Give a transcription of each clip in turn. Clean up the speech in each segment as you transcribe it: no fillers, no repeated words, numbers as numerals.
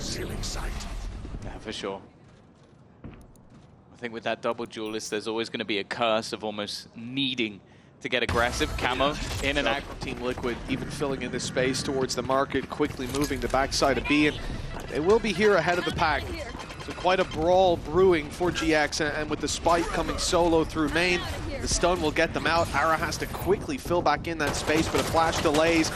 tanks. Yeah, for sure. I think with that double duelist, there's always going to be a curse of almost needing to get aggressive. Camo in and out. Team Liquid even filling in the space towards the market, quickly moving the backside of B, and they will be here ahead of the pack. So quite a brawl brewing for GX, and with the spike coming solo through main, the stun will get them out. Ara has to quickly fill back in that space, but a flash delays.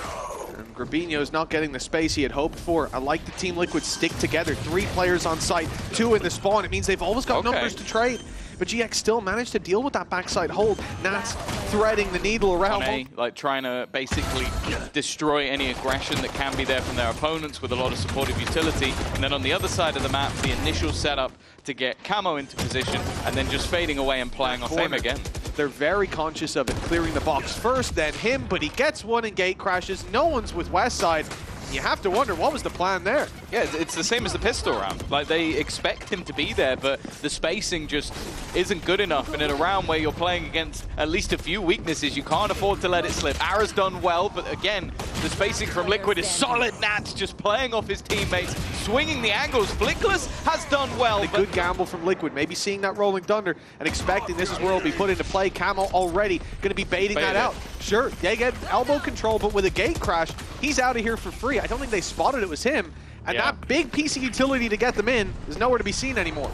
And Grubinho is not getting the space he had hoped for. I like the Team Liquid stick together. 3 players on site, 2 in the spawn. It means they've always got numbers to trade. But GX still managed to deal with that backside hold. Nats threading the needle around. Like trying to basically destroy any aggression that can be there from their opponents with a lot of supportive utility. And then on the other side of the map, the initial setup to get Camo into position and then just fading away and playing off aim again. They're very conscious of it, clearing the box first, then him, but he gets one and gate crashes. No one's with westside. You have to wonder, what was the plan there? Yeah, it's the same as the pistol round. Like, they expect him to be there, but the spacing just isn't good enough. And in a round where you're playing against at least a few weaknesses, you can't afford to let it slip. Ara's done well, but again, the spacing from Liquid is solid. Nats just playing off his teammates, swinging the angles. Flickless has done well. A good gamble from Liquid, maybe seeing that rolling thunder and expecting this is where it'll be put into play. Camo already going to be baiting that out. Sure, they get elbow control, but with a gate crash, he's out of here for free. I don't think they spotted it was him. And that big piece of utility to get them in is nowhere to be seen anymore.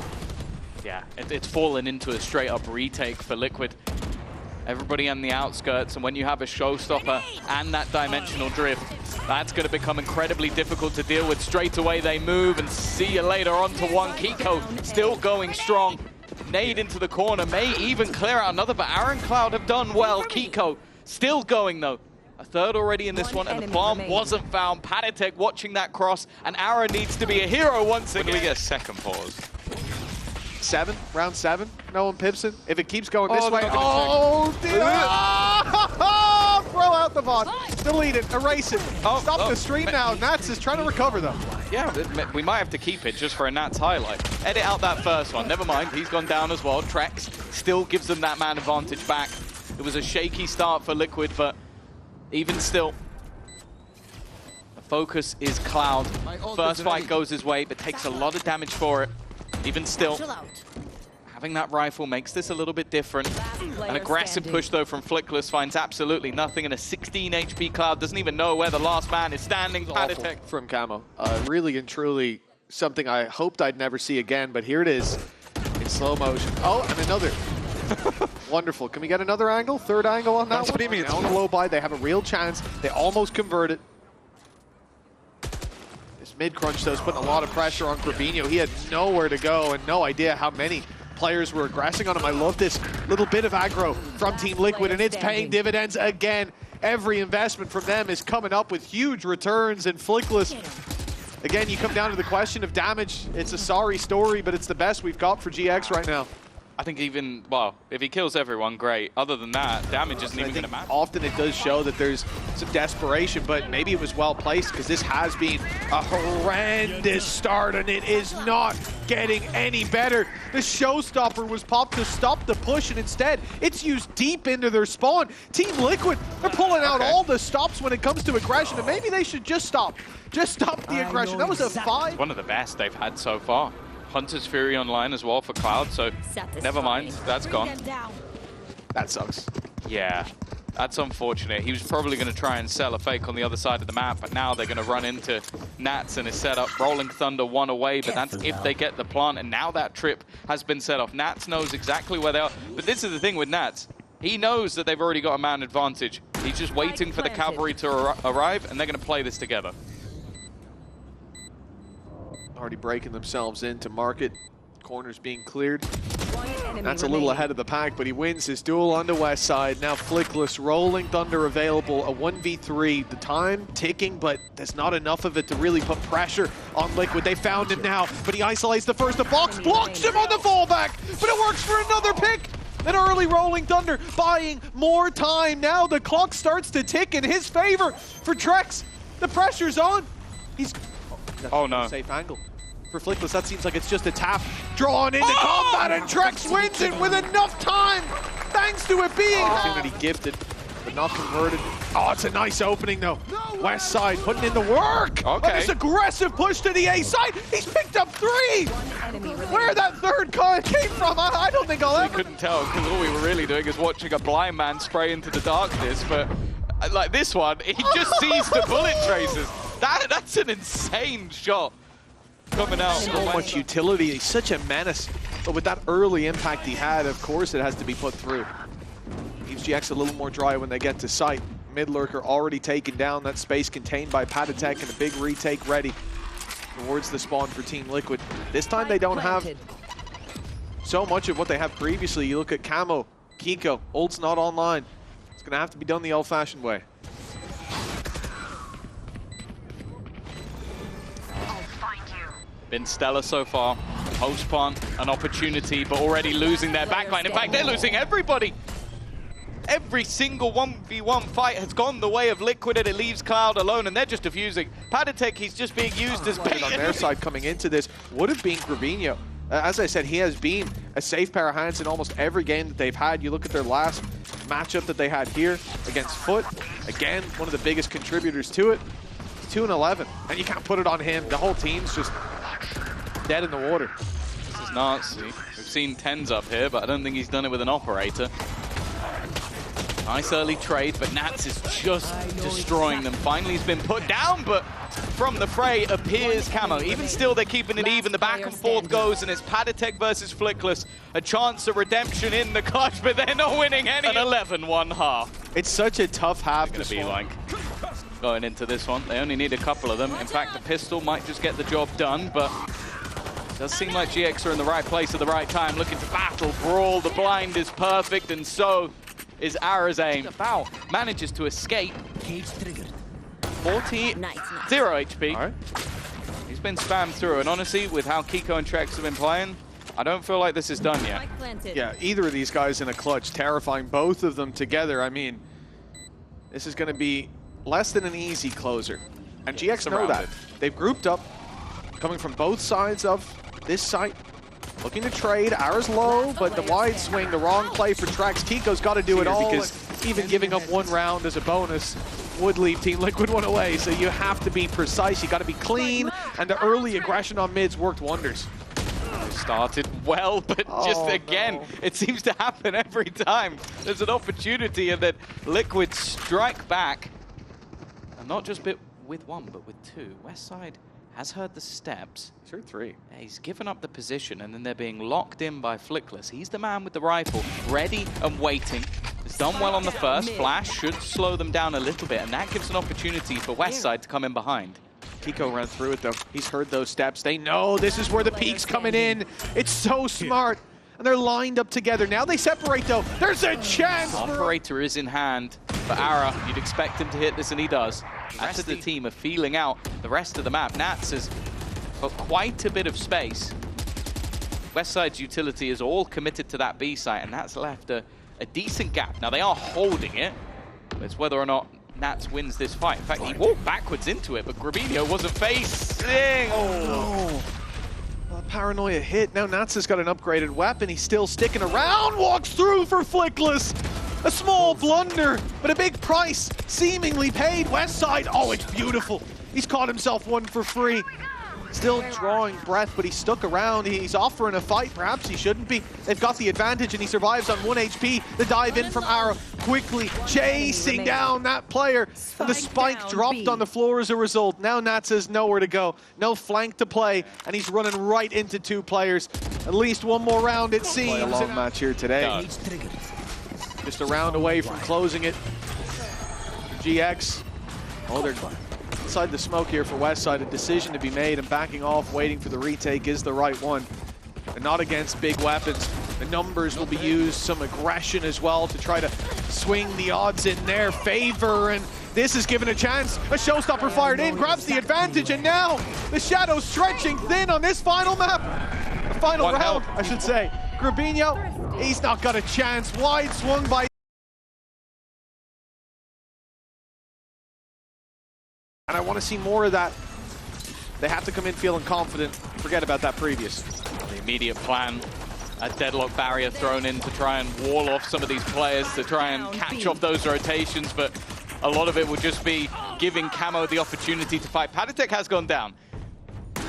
Yeah, it's fallen into a straight-up retake for Liquid. Everybody on the outskirts, and when you have a showstopper and that dimensional drift, that's going to become incredibly difficult to deal with. Straight away they move, and see you later on to one. Keiko still going strong. Nade into the corner, may even clear out another, but Aaron Cloud have done well. Keiko still going though. A third already in this one, and the bomb wasn't found. paTiTek watching that cross, and Ara needs to be a hero once again. When do we get a second pause? 7, round 7. No one pips it. If it keeps going this way, dear! Throw out the bot. Delete it. Erase it. Stop the stream now. Nats is trying to recover them. Yeah, we might have to keep it just for a Nats highlight. Edit out that first one. Never mind. He's gone down as well. trexx still gives them that man advantage back. It was a shaky start for Liquid, but even still, the focus is Cloud. First fight goes his way, but takes a lot of damage for it. Even still, having that rifle makes this a little bit different. An aggressive push, though, from Flickless finds absolutely nothing, and a 16 HP Cloud doesn't even know where the last man is standing. paTiTek from Camo. Really and truly something I hoped I'd never see again, but here it is in slow motion. Oh, and another. Wonderful. Can we get another angle? Third angle on that one? What do you mean? On a low buy, they have a real chance. They almost converted. This mid-crunch, though, is putting a lot of pressure on Grubinho. He had nowhere to go and no idea how many players were aggressing on him. I love this little bit of aggro from Team Liquid, and it's paying dividends again. Every investment from them is coming up with huge returns, and Flickless, again, you come down to the question of damage. It's a sorry story, but it's the best we've got for GX right now. I think even, well, if he kills everyone, great. Other than that, damage isn't even going to matter. Often it does show that there's some desperation, but maybe it was well placed because this has been a horrendous start, and it is not getting any better. The showstopper was popped to stop the push, and instead it's used deep into their spawn. Team Liquid, they're pulling out all the stops when it comes to aggression, and maybe they should just stop. Just stop the aggression. That was a 5. It's one of the best they've had so far. Hunter's Fury online as well for Cloud, so never mind, that's gone. That sucks. Yeah, that's unfortunate. He was probably going to try and sell a fake on the other side of the map, but now they're going to run into Nats and his setup. Rolling Thunder 1 away, but that's if they get the plant, and now that trip has been set off. Nats knows exactly where they are, but this is the thing with Nats. He knows that they've already got a man advantage. He's just waiting for the cavalry to arrive, and they're going to play this together. Already breaking themselves into market. Corners being cleared. That's a little ahead of the pack, but he wins his duel on the west side. Now Flickless, Rolling Thunder available, a 1v3. The time ticking, but there's not enough of it to really put pressure on Liquid. They found him now, but he isolates the first. The box blocks him on the fallback, but it works for another pick. An early Rolling Thunder buying more time. Now the clock starts to tick in his favor for trexx. The pressure's on. He's... Oh no. Safe angle. For Flickless, that seems like it's just a tap drawn into combat, and trexx wins it with enough time, thanks to it being opportunity gifted, but not converted. Oh, it's a nice opening though. westside putting in the work. Okay. This aggressive push to the A side. He's picked up 3. Where that third card came from, I don't think I'll We ever. couldn't tell because all we were really doing is watching a blind man spray into the darkness. But like this one, he just sees the bullet traces. That's an insane shot coming out. So much utility. He's such a menace. But with that early impact he had, of course it has to be put through. Leaves GX a little more dry when they get to sight. Mid lurker already taken down. That space contained by paTiTek and a big retake ready towards the spawn for Team Liquid. This time they don't have so much of what they have previously. You look at Camo, Keiko, ult's not online. It's going to have to be done the old-fashioned way. Been stellar so far. Post punt, an opportunity, but already losing their backline. In fact, they're losing everybody. Every single 1v1 fight has gone the way of Liquid, and it leaves Cloud alone, and they're just defusing. paTiTek, he's just being used as bait. On their side coming into this would have been grubinho. As I said, he has been a safe pair of hands in almost every game that they've had. You look at their last matchup that they had here against Foot. Again, one of the biggest contributors to it. 2-11, and you can't put it on him. The whole team's just dead in the water. This is nasty. We've seen Tens up here, but I don't think he's done it with an operator. Nice early trade, but Nats is just destroying them. Finally, he's been put down, but from the fray appears Camo. Even still, they're keeping it even. The back and forth goes, and it's paTiTek versus Flickless. A chance of redemption in the clutch, but they're not winning any. An 11-1 half. It's such a tough half It's going to be like going into this one. They only need a couple of them. In fact, the pistol might just get the job done, but it does seem like GX are in the right place at the right time, looking to battle, brawl. The blind is perfect, and so is Ara's aim. Bao manages to escape. Cage triggered. 40, 0 HP. All right. He's been spammed through, and honestly, with how Keiko and trexx have been playing, I don't feel like this is done yet. Yeah, either of these guys in a clutch, terrifying both of them together. I mean, this is going to be less than an easy closer. And GX know that. They've grouped up, coming from both sides of this site. Looking to trade. Ara's low, but the wide swing, the wrong play for trexx. Keiko's got to do it all, because even giving up 1 round as a bonus would leave Team Liquid 1 away. So you have to be precise, you got to be clean, and the early aggression on mids worked wonders. Started well, but just again, it seems to happen every time. There's an opportunity, and then Liquid strike back. And not just with 1, but with 2. Westside has heard the steps. He's heard 3. Yeah, he's given up the position, and then they're being locked in by Flickless. He's the man with the rifle, ready and waiting. It's done well on the first. Flash should slow them down a little bit, and that gives an opportunity for Westside to come in behind. Keiko ran through it, though. He's heard those steps. They know this is where the peak's coming in. It's so smart. And they're lined up together. Now they separate, though. There's a chance. Operator is in hand for Ara. You'd expect him to hit this, and he does. The rest of the team are feeling out the rest of the map. Nats has got quite a bit of space. Westside's utility is all committed to that B site, and that's left a decent gap. Now, they are holding it, but it's whether or not Nats wins this fight. In fact, he walked backwards into it, but grubinho wasn't facing. Oh, no. Paranoia hit. Now Nats has got an upgraded weapon. He's still sticking around. Walks through for Flickless. A small blunder, but a big price seemingly paid. Westside, oh, it's beautiful. He's caught himself 1 for free. Still drawing breath, but he's stuck around. He's offering a fight. Perhaps he shouldn't be. They've got the advantage, and he survives on 1 HP. The dive in from Ara, quickly chasing down that player. And the spike dropped on the floor as a result. Now Nats has nowhere to go. No flank to play, and he's running right into 2 players. At least 1 more round, it seems. Play a long match here today. Just a round away from closing it. GX. Oh, they're inside the smoke here for Westside. A decision to be made, and backing off, waiting for the retake is the right one. And not against big weapons. The numbers will be used, some aggression as well to try to swing the odds in their favor. And this is given a chance. A showstopper fired in, grabs the advantage, and now the shadows stretching thin on this final map. The final round, I should say. Grubinho, he's not got a chance. Wide swung by. And I want to see more of that. They have to come in feeling confident. Forget about that previous. The immediate plan, a deadlock barrier thrown in to try and wall off some of these players, to try and catch off those rotations, but a lot of it will just be giving Camo the opportunity to fight. paTiTek has gone down.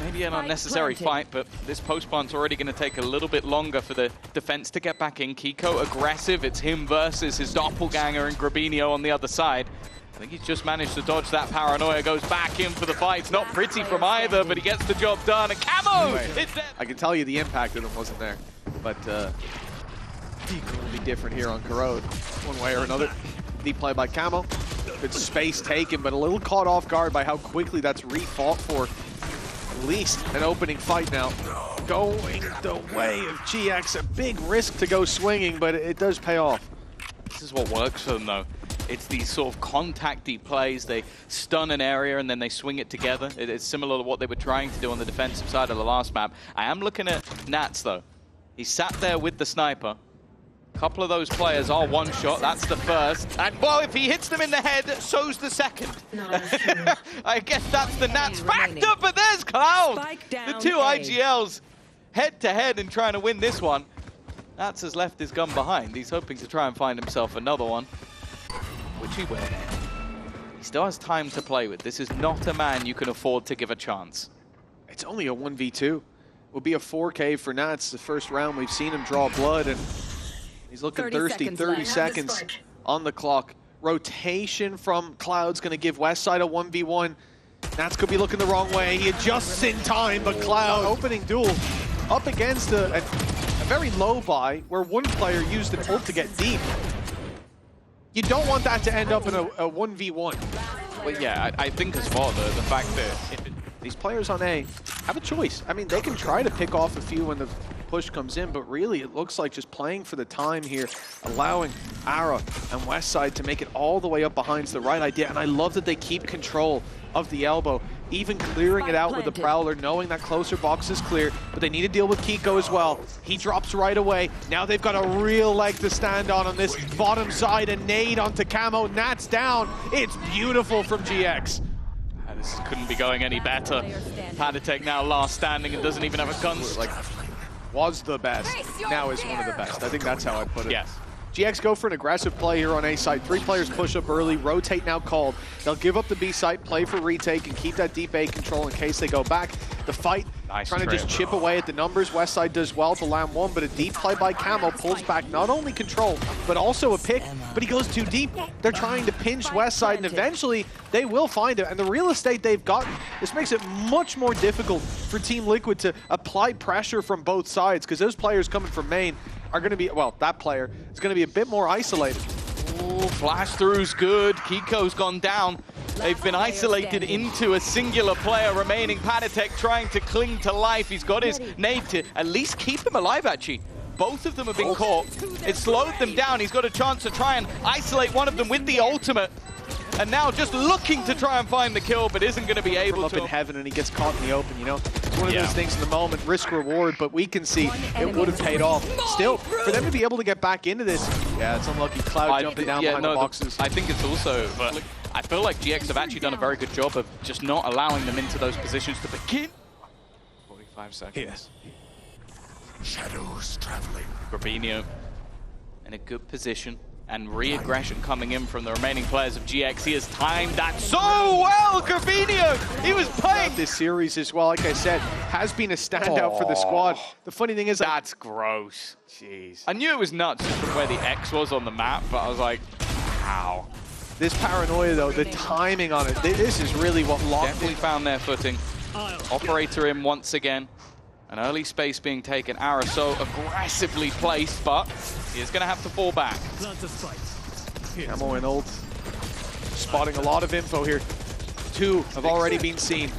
Maybe an unnecessary fight, but this post plant's already going to take a little bit longer for the defense to get back in. Keiko aggressive. It's him versus his doppelganger and Grubinho on the other side. I think he's just managed to dodge that paranoia. Goes back in for the fight. It's not pretty from either, but he gets the job done. And Camo! It's dead. I can tell you the impact of them wasn't there, but Keiko will be different here on Corrode, one way or another. Deep play by Camo. Good space taken, but a little caught off guard by how quickly that's refought for. At least an opening fight now. Going the way of GX. A big risk to go swinging, but it does pay off. This is what works for them, though. It's these sort of contacty plays. They stun an area and then they swing it together. It's similar to what they were trying to do on the defensive side of the last map. I am looking at Nats, though. He sat there with the sniper. A couple of those players are one shot. That's the first. And, well, if he hits them in the head, so's the second. I guess that's the Nats factor, but there's Cloud. The two IGLs head-to-head and trying to win this one. Nats has left his gun behind. He's hoping to try and find himself another one, which he will. He still has time to play with. This is not a man you can afford to give a chance. It's only a 1v2. Will be a 4K for Nats. The first round we've seen him draw blood, and he's looking thirsty. 30 seconds on the clock. Rotation from Cloud's going to give westside a 1v1. Nats could be looking the wrong way. He adjusts in time, but Cloud opening duel up against a very low buy where one player used an ult to get deep. You don't want that to end up in a 1v1. Well, yeah, I think as well, the fact that these players on A have a choice. I mean, they can try to pick off a few when the push comes in, but really it looks like just playing for the time here, allowing Ara and westside to make it all the way up behind's the right idea. And I love that they keep control of the elbow, even clearing it out with the Prowler, knowing that closer box is clear, but they need to deal with Keiko as well. He drops right away. Now they've got a real leg to stand on this bottom side. A nade onto Camo. Nats down. It's beautiful from GX. This couldn't be going any better. paTiTek now last standing and doesn't even have a gun. Like, was the best, now is one of the best. I think that's how I put it. Yes. GX go for an aggressive play here on A side. 3 players push up early, rotate now called. They'll give up the B site, play for retake, and keep that deep A control in case they go back. The fight, trying to just chip away at the numbers. Westside does well to land one, but a deep play by Camo pulls back not only control, but also a pick, but he goes too deep. They're trying to pinch Westside, and eventually they will find it. And the real estate they've gotten, this makes it much more difficult for Team Liquid to apply pressure from both sides, because those players coming from main are going to be, well, that player is going to be a bit more isolated. Ooh, flash through's good. Keiko's gone down. They've been isolated into a singular player remaining. paTiTek trying to cling to life. He's got his nade to at least keep him alive, actually. Both of them have been caught. It slowed them down. He's got a chance to try and isolate one of them with the ultimate. And now just looking to try and find the kill, but isn't going to be able up to. In heaven, and he gets caught in the open, you know? It's one of those things in the moment, risk-reward, but we can see it would have paid off. Still, for them to be able to get back into this, yeah, it's unlucky. Cloud jumping down behind the boxes. I think it's also, but I feel like GX have actually done a very good job of just not allowing them into those positions to begin. 45 seconds. Yes. Shadows traveling. Grubinho in a good position. And re-aggression coming in from the remaining players of GX. He has timed that so well, Grubinho! He was playing this series as well, like I said, has been a standout for the squad. The funny thing is, that's gross. Jeez. I knew it was nuts just from where the X was on the map, but I was like, how? This paranoia though, the timing on it, this is really what locked Definitely found their footing. Operator in once again. An early space being taken. Ara so aggressively placed, but he is going to have to fall back. Camo and ult. Spotting a lot of info here. 2 have already been seen.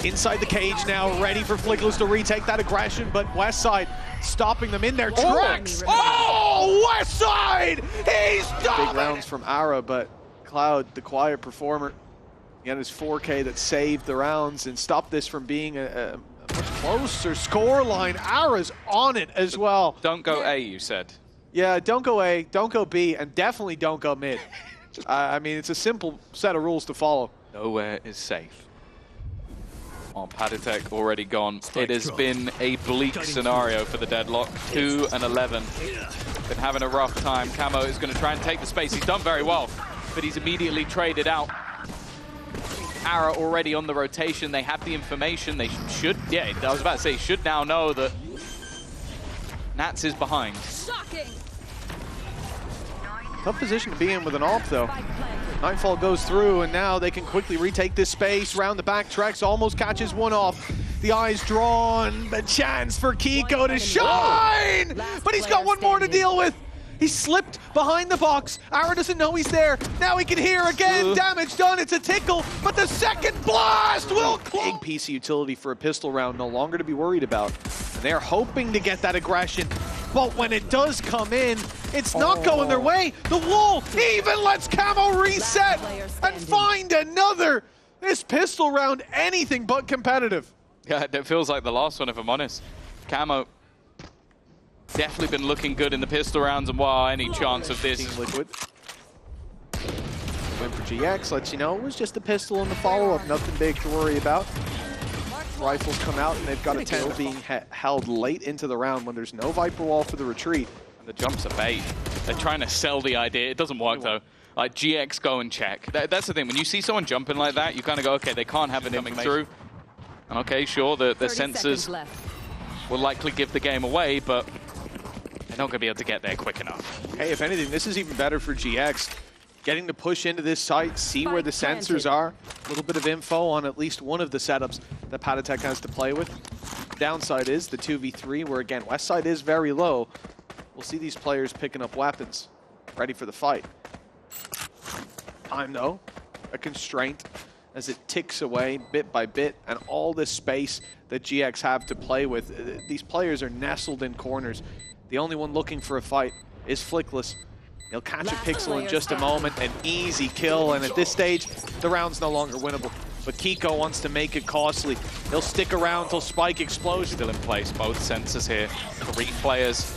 Inside the cage now, ready for Flickless to retake that aggression, but westside stopping them in their tracks. Oh, westside! He's done! Big rounds from Ara, but Cloud, the quiet performer, he had his 4K that saved the rounds and stopped this from being a much closer score line. Ara's on it as well. Don't go A, you said. Yeah, don't go A, don't go B, and definitely don't go mid. I mean, it's a simple set of rules to follow. Nowhere is safe. Oh, paTiTek already gone. It has been a bleak scenario for the Deadlock. 2 and 11. Been having a rough time. Camo is going to try and take the space. He's done very well. but he's immediately traded out. Ara already on the rotation. They have the information. They should, yeah, I was about to say, should now know that Nats is behind. Shocking. Tough position to be in with an AWP, though. Nightfall goes through, and now they can quickly retake this space. Round the back, trexx almost catches one off. The eye's drawn, the chance for Keiko to shine! But he's got one more to deal with. He slipped behind the box. Ara doesn't know he's there. Now he can hear again. Damage done. It's a tickle, but the second blast will close. Big piece of utility for a pistol round, no longer to be worried about. And they're hoping to get that aggression, but when it does come in, it's not going their way. The wall even lets Camo reset and find another. This pistol round, anything but competitive. Yeah, it feels like the last one, if I'm honest. Camo definitely been looking good in the pistol rounds, and wow, any chance of this. Team Liquid. Win for GX lets you know it was just a pistol in the follow-up, nothing big to worry about. Rifles come out, and they've got a 10 being held late into the round when there's no Viper wall for the retreat. And the jumps are bait. They're trying to sell the idea. It doesn't work, though. Like, GX go and check. That's the thing. When you see someone jumping like that, you kind of go, okay, they can't have it coming through. And okay, sure, the sensors will likely give the game away, but they're not going to be able to get there quick enough. Hey, if anything, this is even better for GX. Getting to push into this site, see where the sensors are. A little bit of info on at least one of the setups that paTiTek has to play with. Downside is the 2v3, where again, westside is very low. We'll see these players picking up weapons, ready for the fight. Time though, a constraint as it ticks away bit by bit, and all this space that GX have to play with. These players are nestled in corners. The only one looking for a fight is Flickless. He'll catch a pixel in just a moment, an easy kill, and at this stage, the round's no longer winnable. But Keiko wants to make it costly. He'll stick around till Spike explodes. Still in place, both sensors here. 3 players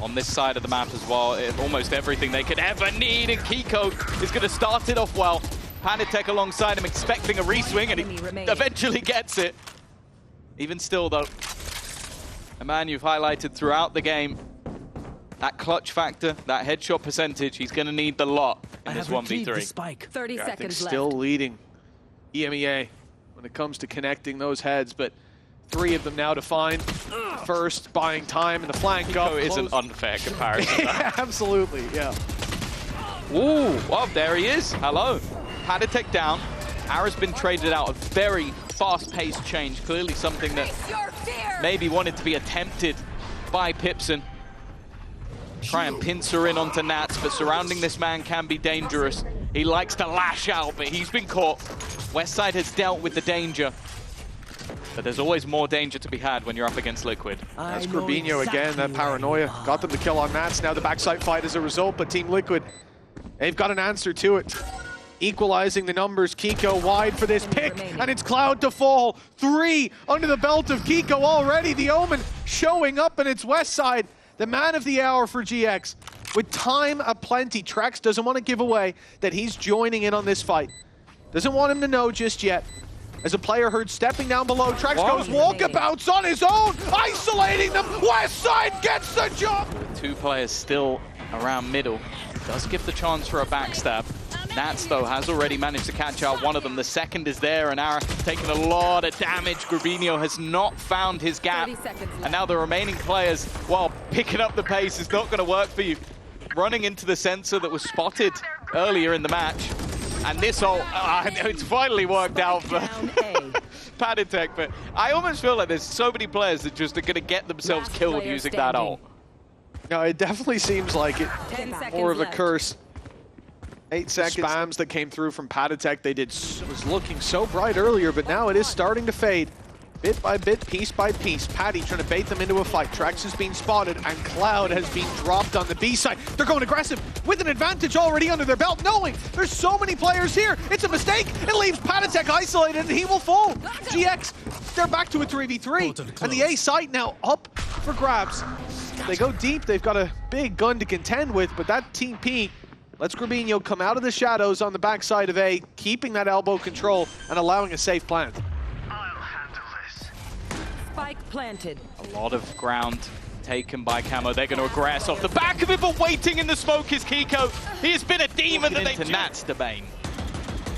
on this side of the map as well. Almost everything they could ever need, and Keiko is going to start it off well. paTiTek alongside him, expecting a reswing, and he eventually gets it. Even still, though, a man you've highlighted throughout the game, that clutch factor, that headshot percentage, he's going to need the lot in this 1v3. 30 seconds left. Still leading EMEA when it comes to connecting those heads, but 3 of them now to find. First, buying time in the flank up. Keiko is an unfair comparison. Absolutely, yeah. Ooh, well, there he is. Hello. paTiTek down. Ara's been traded out. A very fast-paced change. Clearly something that maybe wanted to be attempted by Pipson. Try and pincer in onto Nats, but surrounding this man can be dangerous. He likes to lash out, but he's been caught. Westside has dealt with the danger, but there's always more danger to be had when you're up against Liquid. That's Grubinho again, that paranoia. Got them to kill on Nats, now the backside fight as a result, but Team Liquid, they've got an answer to it. Equalizing the numbers, Keiko wide for this pick, and it's Cloud to fall. 3 under the belt of Keiko already. The Omen showing up, and it's Westside, the man of the hour for GX. With time aplenty, trexx doesn't want to give away that he's joining in on this fight. Doesn't want him to know just yet. As a player heard stepping down below, trexx goes walkabouts on his own, isolating them. Westside gets the job. 2 players still around middle. Does give the chance for a backstab. Nats, though, has already managed to catch out one of them. The second is there, and Ara taking a lot of damage. Grubinho has not found his gap. And now the remaining players, while picking up the pace, is not going to work for you. Running into the sensor that was spotted earlier in the match. And this it's finally worked out for paTiTek, but I almost feel like there's so many players that just are going to get themselves killed using that ult. No, it definitely seems like it. More of a curse. 8 seconds. Spams that came through from paTiTek, was looking so bright earlier, but now it is starting to fade. Bit by bit, piece by piece. Patty trying to bait them into a fight. trexx is being spotted, and Cloud has been dropped on the B side. They're going aggressive with an advantage already under their belt, knowing there's so many players here. It's a mistake. It leaves paTiTek isolated, and he will fall. GX, they're back to a 3v3, and the A site now up for grabs. They go deep. They've got a big gun to contend with, but that Team P lets Grubinho come out of the shadows on the backside of A, keeping that elbow control and allowing a safe plant. Spike planted. A lot of ground taken by Camo. They're going to aggress off the back of it, but waiting in the smoke is Keiko. He has been a demon that into Nat's domain.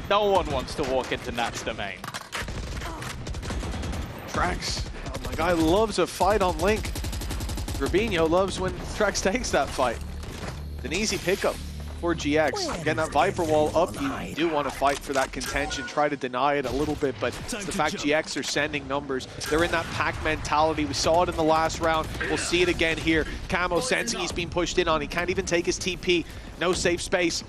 No one wants to walk into Nat's domain. trexx, oh my guy loves a fight on Link. Grubinho loves when trexx takes that fight. An easy pickup for GX. Getting that Viper wall up, you do want to fight for that contention, try to deny it a little bit, but it's the fact GX are sending numbers. They're in that pack mentality. We saw it in the last round. We'll see it again here. Camo sensing he's being pushed in on. He can't even take his TP. No safe space.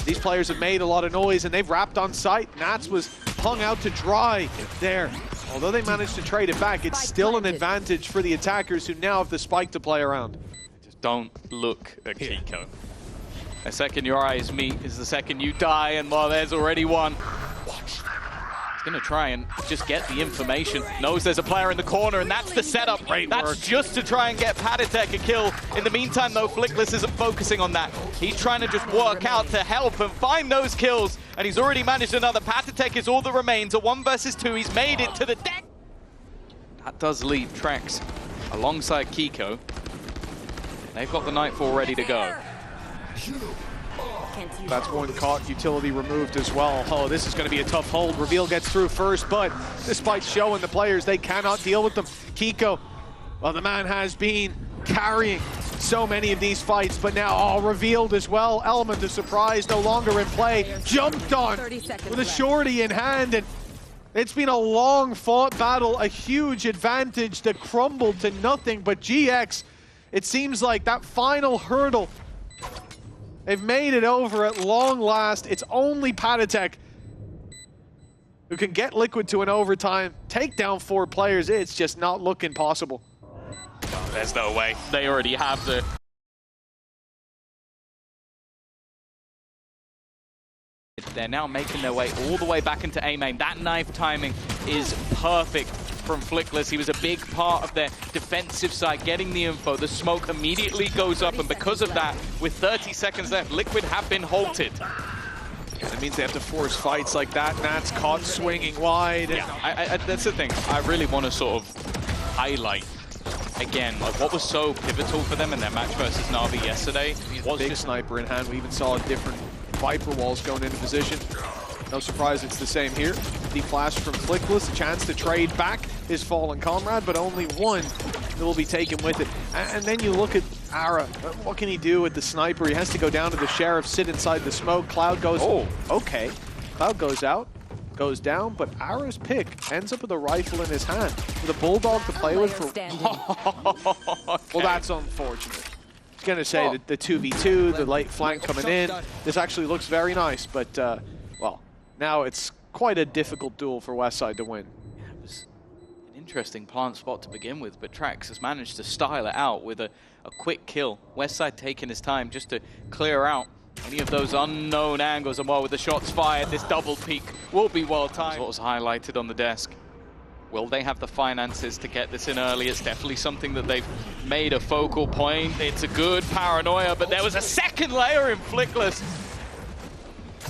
These players have made a lot of noise and they've wrapped on site. Nats was hung out to dry there. Although they managed to trade it back, it's still an advantage for the attackers who now have the spike to play around. Just don't look at Keiko. The second your eyes meet is the second you die, and well, there's already one. He's gonna try and just get the information. Knows there's a player in the corner, and that's the setup. That's just to try and get paTiTek a kill. In the meantime, though, Flickless isn't focusing on that. He's trying to just work out to help and find those kills, and he's already managed another. paTiTek is all that remains. A 1 versus 2. He's made it to the deck. That does leave trexx alongside Keiko. They've got the Nightfall ready to go. That's one caught, utility removed as well. Oh, this is going to be a tough hold. Reveal gets through first, but despite showing the players they cannot deal with them. Keiko, well, the man has been carrying so many of these fights, but now all revealed as well. Element of surprise no longer in play. Jumped on with a shorty in hand, and it's been a long fought battle, a huge advantage that crumbled to nothing, but GX, it seems like that final hurdle, they've made it over at long last. It's only paTiTek who can get Liquid to an overtime, take down 4 players. It's just not looking possible. There's no way. They already have the... They're now making their way all the way back into A main. That knife timing is perfect from Flickless. He was a big part of their defensive side, getting the info. The smoke immediately goes up, and because of that, with 30 seconds left, Liquid have been halted. Yeah, that means they have to force fights like that. Nat's caught swinging wide. Yeah, that's the thing. I really want to sort of highlight again, like what was so pivotal for them in their match versus Na'Vi yesterday. Was big sniper in hand. We even saw different Viper walls going into position. No surprise it's the same here. The flash from Flickless, a chance to trade back his fallen comrade, but only one that will be taken with it. And then you look at Ara. What can he do with the sniper? He has to go down to the Sheriff, sit inside the smoke. Cloud goes, okay. Cloud goes out, goes down, but Ara's pick ends up with a rifle in his hand. With a Bulldog to play with for... Okay. Well, that's unfortunate. I was going to say that the 2v2, the late flank coming in, this actually looks very nice, but, well, now it's quite a difficult duel for westside to win. Yeah, it was an interesting plant spot to begin with, but trexx has managed to style it out with a quick kill. westside taking his time just to clear out any of those unknown angles, and while with the shots fired, this double peak will be well timed. What was highlighted on the desk. Will they have the finances to get this in early? It's definitely something that they've made a focal point. It's a good paranoia, but there was a second layer in Flickless.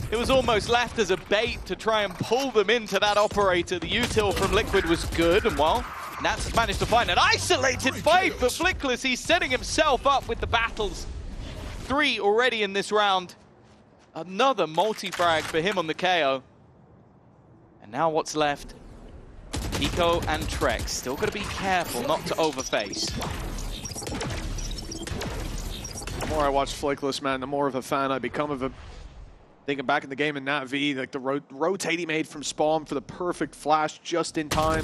It was almost left as a bait to try and pull them into that operator. The util from Liquid was good, and well, Nats has managed to find an isolated fight, but Flickless, he's setting himself up with the battles. 3 already in this round. Another multi-frag for him on the KO. And now what's left? Keiko and trexx. Still got to be careful not to overface. The more I watch Flickless, man, the more of a fan I become of him. Thinking back in the game in Nat V, like the rotate he made from spawn for the perfect flash just in time.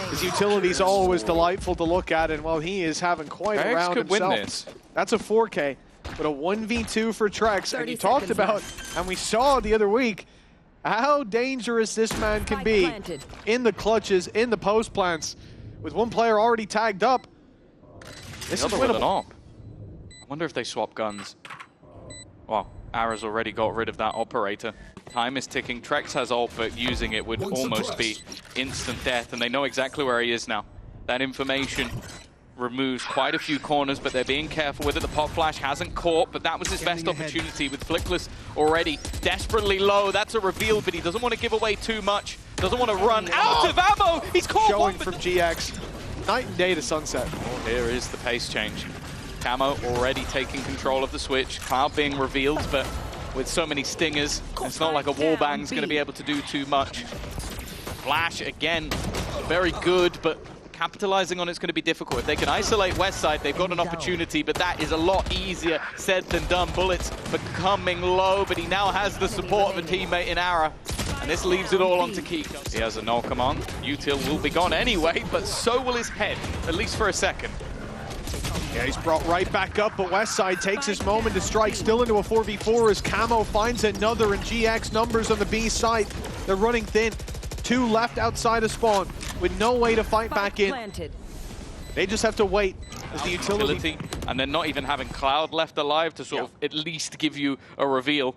His utility's always delightful to look at, and while he is having quite a round himself. Win this. That's a 4K, but a 1v2 for trexx. And you talked about, and we saw the other week, how dangerous this man can be in the clutches, in the post plants. With one player already tagged up, this is winnable. I wonder if they swap guns. Well, Ara's already got rid of that operator. Time is ticking. trexx has ult, but using it would almost be instant death, and they know exactly where he is now. That information removes quite a few corners, but they're being careful with it. The pop flash hasn't caught, but that was his best opportunity with Flickless already desperately low. That's a reveal, but he doesn't want to give away too much. Doesn't want to run out of ammo. He's caught showing from GX. night and day to sunset. Oh, here is the pace change. Kamo already taking control of the switch. Cloud being revealed, but with so many stingers, it's not like a wallbang's going to be able to do too much. Flash, again, very good, but capitalizing on it's going to be difficult. If they can isolate westside, they've got an opportunity, but that is a lot easier said than done. Bullets becoming low, but he now has the support of a teammate in Ara. And this leaves it all onto Keiko. He has a null command. Util will be gone anyway, but so will his head, at least for a second. Yeah, he's brought right back up, but westside takes his moment to strike, still into a 4v4 as Kamo finds another, and GX numbers on the B side. They're running thin. 2 left outside of spawn with no way to fight back in. They just have to wait as the utility. And then not even having Cloud left alive to sort of at least give you a reveal.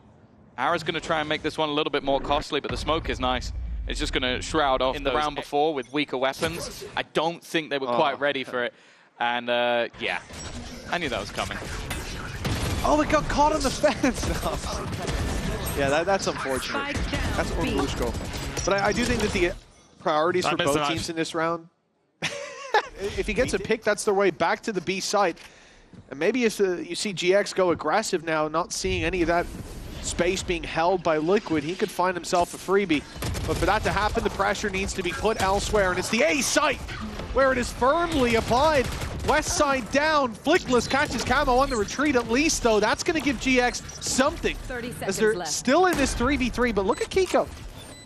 Ara's going to try and make this one a little bit more costly, but the smoke is nice. It's just going to shroud off in the round before with weaker weapons. I don't think they were quite ready for it. And yeah, I knew that was coming. Oh, they got caught on the fence. Yeah, that's unfortunate. That's Orlushko. But I do think that the priorities for both teams in this round, if he gets a pick, that's their way back to the B site. And maybe if you see GX go aggressive now, not seeing any of that space being held by Liquid, he could find himself a freebie. But for that to happen, the pressure needs to be put elsewhere, and it's the A site where it is firmly applied. West side down. Flickless catches Kamo on the retreat at least, though. That's going to give GX something as they're still in this 3v3. But look at Keiko.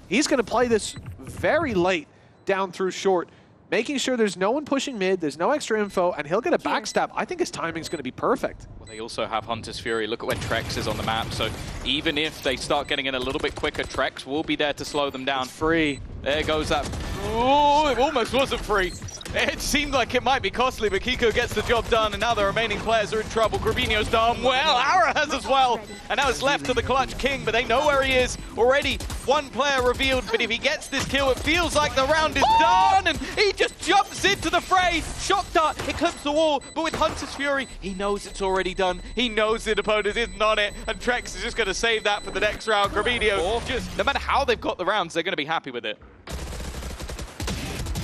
He's going to play this very late down through short, making sure there's no one pushing mid, there's no extra info, and he'll get a backstab. I think his timing's going to be perfect. Well, they also have Hunter's Fury. Look at where trexx is on the map. So even if they start getting in a little bit quicker, trexx will be there to slow them down. It's free. There goes that. Oh, it almost wasn't free. It seemed like it might be costly, but Keiko gets the job done, and now the remaining players are in trouble. Grubinho's done well, Ara has as well, and now it's left to the Clutch King, but they know where he is. Already one player revealed, but if he gets this kill, it feels like the round is done, and he just jumps into the fray. Shock dart, it clips the wall, but with Hunter's Fury, he knows it's already done. He knows the opponent isn't on it, and trexx is just going to save that for the next round. Grubinho, just no matter how they've got the rounds, they're going to be happy with it.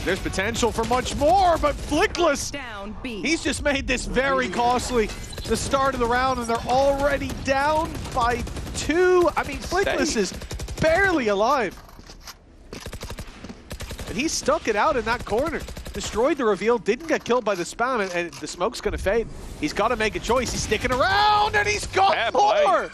There's potential for much more, but Flickless, he's just made this very costly. The start of the round, and they're already down by 2. I mean, Flickless is barely alive. And he stuck it out in that corner. Destroyed the reveal, didn't get killed by the spam, and the smoke's going to fade. He's got to make a choice. He's sticking around, and he's got more!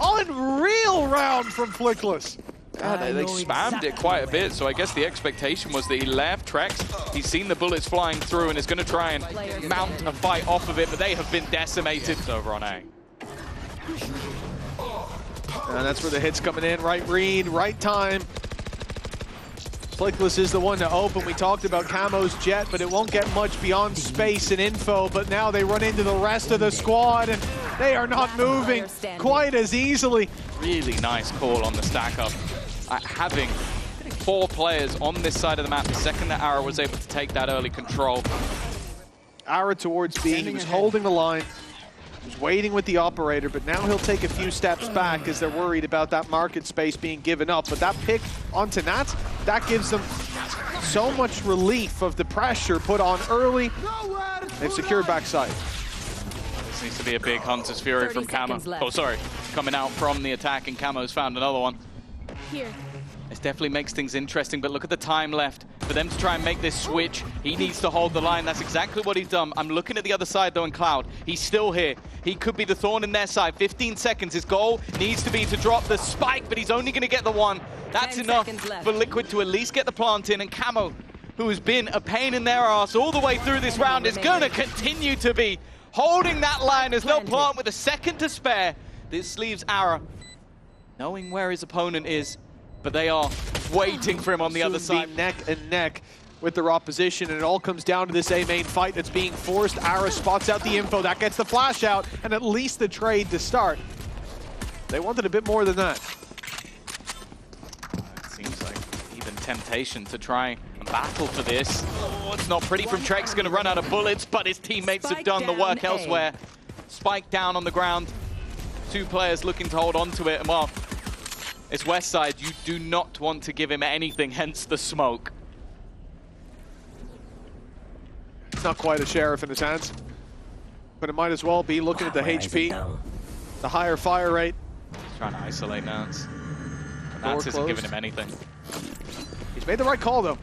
Unreal round from Flickless. Yeah, they spammed it quite a bit, so I guess the expectation was that he left trexx. He's seen the bullets flying through and is going to try and mount a fight off of it, but they have been decimated. It's over on A. And that's where the hit's coming in. Right read, right time. Flickless is the one to open. We talked about Kamo's jet, but it won't get much beyond space and info. But now they run into the rest of the squad, and they are not moving quite as easily. Really nice call on the stack up. Having 4 players on this side of the map, the second that Ara was able to take that early control. Ara towards B, he was holding the line, was waiting with the operator, but now he'll take a few steps back as they're worried about that market space being given up. But that pick onto Nat, that gives them so much relief of the pressure put on early. They've secured backside. This needs to be a big Hunter's Fury from Kamo. Oh, sorry, coming out from the attack, and Kamo's found another one. Here. This definitely makes things interesting, but look at the time left for them to try and make this switch. He needs to hold the line. That's exactly what he's done. I'm looking at the other side, though, in Cloud. He's still here. He could be the thorn in their side. 15 seconds. His goal needs to be to drop the spike, but he's only going to get the one. That's enough for Liquid to at least get the plant in, and Kamo, who has been a pain in their ass all the way through this round, is going to continue to be holding that line as they'll plant with a second to spare. This leaves Ara knowing where his opponent is, but they are waiting for him on the other side. Neck and neck with their opposition, and it all comes down to this A main fight that's being forced. Ara spots out the info, that gets the flash out, and at least the trade to start. They wanted a bit more than that. It seems like even temptation to try and battle for this. Oh, it's not pretty from trexx, going to run out of bullets, but his teammates have done the work elsewhere. Spike down on the ground. 2 players looking to hold on to it, and well, it's westside. You do not want to give him anything, hence the smoke. It's not quite a sheriff in his hands, but it might as well be looking at the HP, the higher fire rate. He's trying to isolate Nance. Nance isn't giving him anything. He's made the right call, though.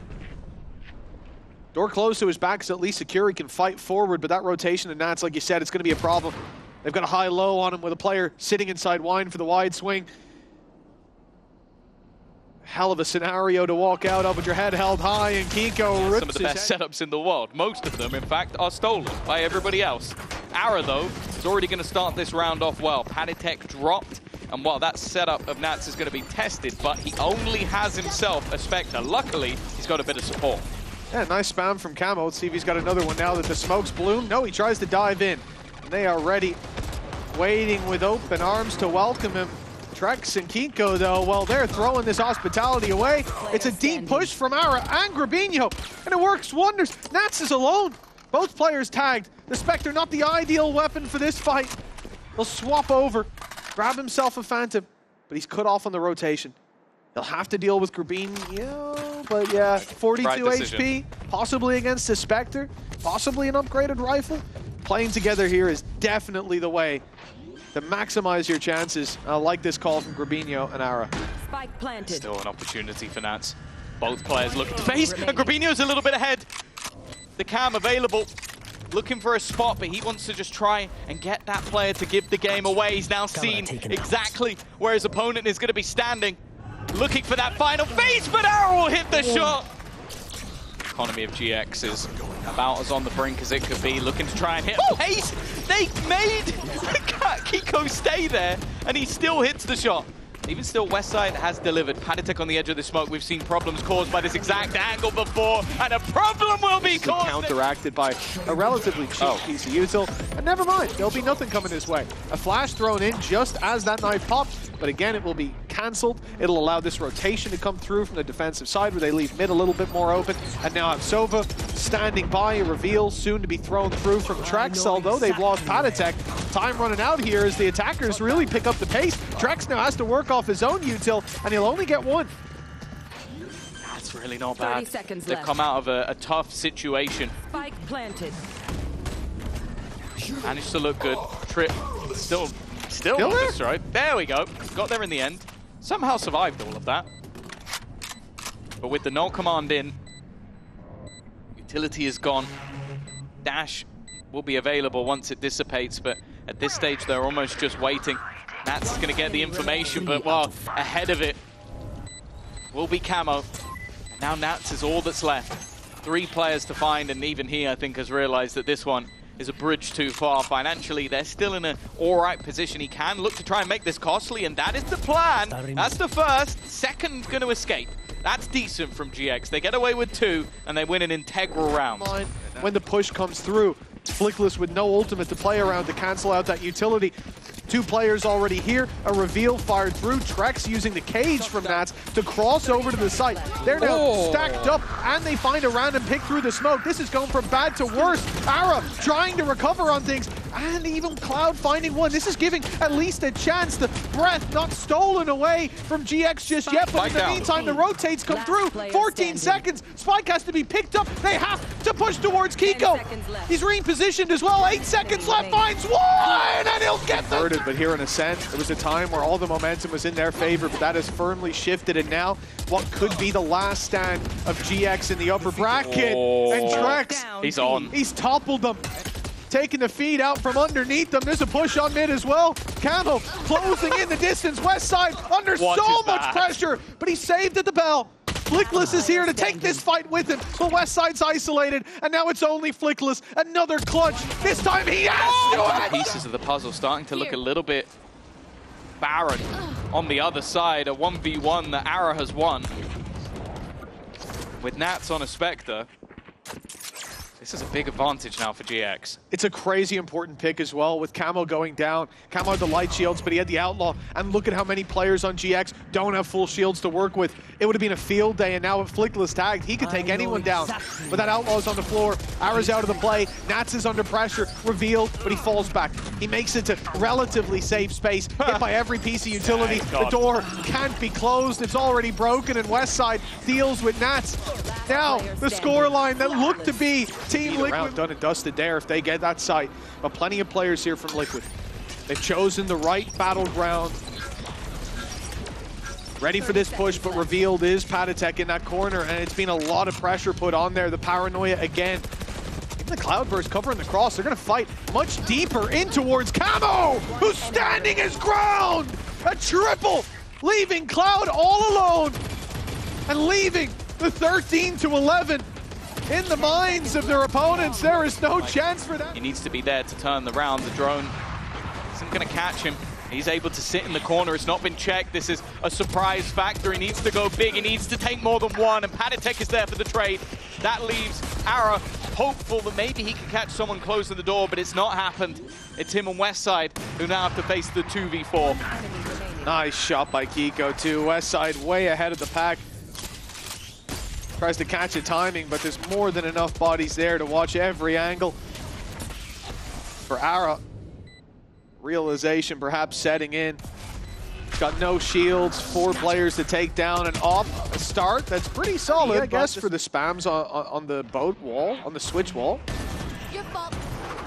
Door closed to his back is at least secure. He can fight forward, but that rotation and Nance, like you said, it's going to be a problem. They've got a high-low on him with a player sitting inside wine for the wide swing. Hell of a scenario to walk out of with your head held high, and Keiko rips some of the best setups in the world. Most of them, in fact, are stolen by everybody else. Ara, though, is already going to start this round off well. paTiTek dropped, and while that setup of Nats is going to be tested, but he only has himself a Spectre. Luckily, he's got a bit of support. Yeah, nice spam from Camo. Let's see if he's got another one now that the smokes bloom. No, he tries to dive in. And they are ready, waiting with open arms to welcome him. trexx and Keiko, though, well, they're throwing this hospitality away. It's a deep push from Ara and grubinho, and it works wonders. Nats is alone. Both players tagged. The Spectre, not the ideal weapon for this fight. He'll swap over, grab himself a Phantom, but he's cut off on the rotation. He'll have to deal with grubinho, but yeah, 42 HP, possibly against the Spectre, possibly an upgraded rifle. Playing together here is definitely the way to maximize your chances. I like this call from grubinho and Ara. Spike planted. Still an opportunity for Nats. Both players looking to face, and grubinho's a little bit ahead. The cam available, looking for a spot, but he wants to just try and get that player to give the game away. He's now seen exactly where his opponent is going to be standing. Looking for that final phase, but Ara will hit the shot. Economy of GX is about as on the brink as it could be, looking to try and hit pace. They made Keiko stay there, and he still hits the shot. Even still, Westside has delivered. paTiTek on the edge of the smoke. We've seen problems caused by this exact angle before, and a problem will be caused. Counteracted by a relatively cheap piece of util, and never mind, there'll be nothing coming his way. A flash thrown in just as that knife pops, but again, it will be cancelled. It'll allow this rotation to come through from the defensive side, where they leave mid a little bit more open, and now have Sova standing by. A reveal soon to be thrown through from trexx, although they've lost paTiTek. Time running out here as the attackers really pick up the pace. trexx now has to work off his own util, and he'll only get one. That's really not bad. 30 seconds They've left. come out of a tough situation. Spike planted. Managed to look good. Trip still not there? destroyed. There we go. Got there in the end. Somehow survived all of that. But with the null command in, utility is gone. Dash will be available once it dissipates, but at this stage they're almost just waiting. Nats is going to get the information, but well, ahead of it will be Camo. And now Nats is all that's left. 3 players to find, and even he, I think, has realized that this one is a bridge too far. Financially, they're still in an all-right position. He can look to try and make this costly, and that is the plan. That's the first. Second going to escape. That's decent from GX. They get away with 2, and they win an integral round. When the push comes through, Flickless with no ultimate to play around to cancel out that utility. 2 players already here. A reveal fired through. trexx using the cage from Nats to cross over to the site. They're now stacked up, and they find a random pick through the smoke. This is going from bad to worse. Ara trying to recover on things, and even Cloud finding one. This is giving at least a chance. The breath not stolen away from GX just yet, but in the meantime, the rotates come through. 14 seconds. Spike has to be picked up. They have to push towards Keiko. He's repositioned as well. 8 seconds left. Finds one, and he'll get the... But here in Ascent, there was a time where all the momentum was in their favor, but that has firmly shifted, and now what could be the last stand of GX in the upper bracket. And trexx, he's on. He's toppled them. Taking the feed out from underneath them. There's a push on mid as well. Camo closing in the distance. Westside under so much pressure, but he's saved at the bell. Flickless is here to take this fight with him, but Westside's isolated, and now it's only Flickless. Another clutch. This time he has to it! Pieces of the puzzle starting to look a little bit barren on the other side. A 1v1 that Ara has won. With Nats on a Spectre, this is a big advantage now for GX. It's a crazy important pick as well, with Camo going down. Camo had the light shields, but he had the Outlaw. And look at how many players on GX don't have full shields to work with. It would have been a field day, and now with Flickless tagged, he could take anyone down. But that Outlaw's on the floor. Ara's out of the play. Nats is under pressure. Revealed, but he falls back. He makes it to relatively safe space. Hit by every piece of utility. The door can't be closed. It's already broken, and Westside deals with Nats. Now, player the standing. scoreline that looked to be Flawless. Team Liquid done and dusted there if they get that site. But plenty of players here from Liquid. They've chosen the right battleground. Ready for this push, but revealed is paTiTek in that corner, and it's been a lot of pressure put on there. The paranoia again. Even the Cloudburst covering the cross. They're going to fight much deeper in towards Kamo, who's standing his ground. A triple, leaving Cloud all alone, and leaving the 13 to 11 in the minds of their opponents. There is no chance for that. He needs to be there to turn the round. The drone isn't going to catch him. He's able to sit in the corner. It's not been checked. This is a surprise factor. He needs to go big. He needs to take more than one. And paTiTek is there for the trade. That leaves Ara hopeful that maybe he can catch someone closing the door, but it's not happened. It's him and westside who now have to face the 2v4. Nice shot by Keiko too. Westside way ahead of the pack. Tries to catch a timing, but there's more than enough bodies there to watch every angle. For Ara, realization perhaps setting in. Got no shields, 4 players to take down, and off a start that's pretty solid, I guess, for the spams on the boat wall, on the switch wall. Your fault.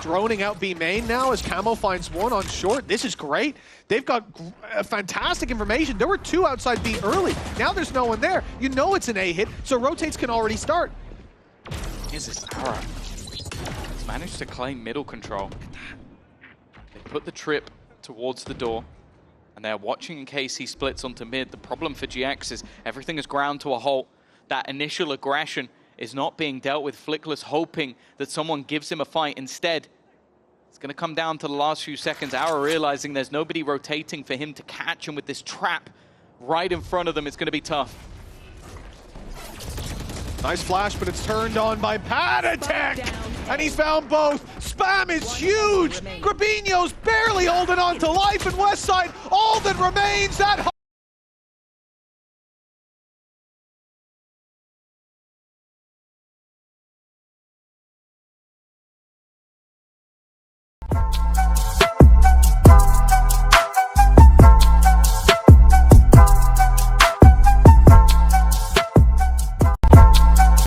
Droning out B main now as Kamo finds one on short. This is great. They've got fantastic information. There were 2 outside B early. Now there's no one there. You know it's an A hit, so rotates can already start. Here's this Ara. He's managed to claim middle control. They put the trip towards the door, and they're watching in case he splits onto mid. The problem for GX is everything is ground to a halt. That initial aggression is not being dealt with. Flickless hoping that someone gives him a fight instead. It's going to come down to the last few seconds. Ara realizing there's nobody rotating for him to catch him with this trap right in front of them. It's going to be tough. Nice flash, but it's turned on by paTiTek! And he's found both. Spam is huge! Grubinho's barely holding on to life, and westside, all that remains, that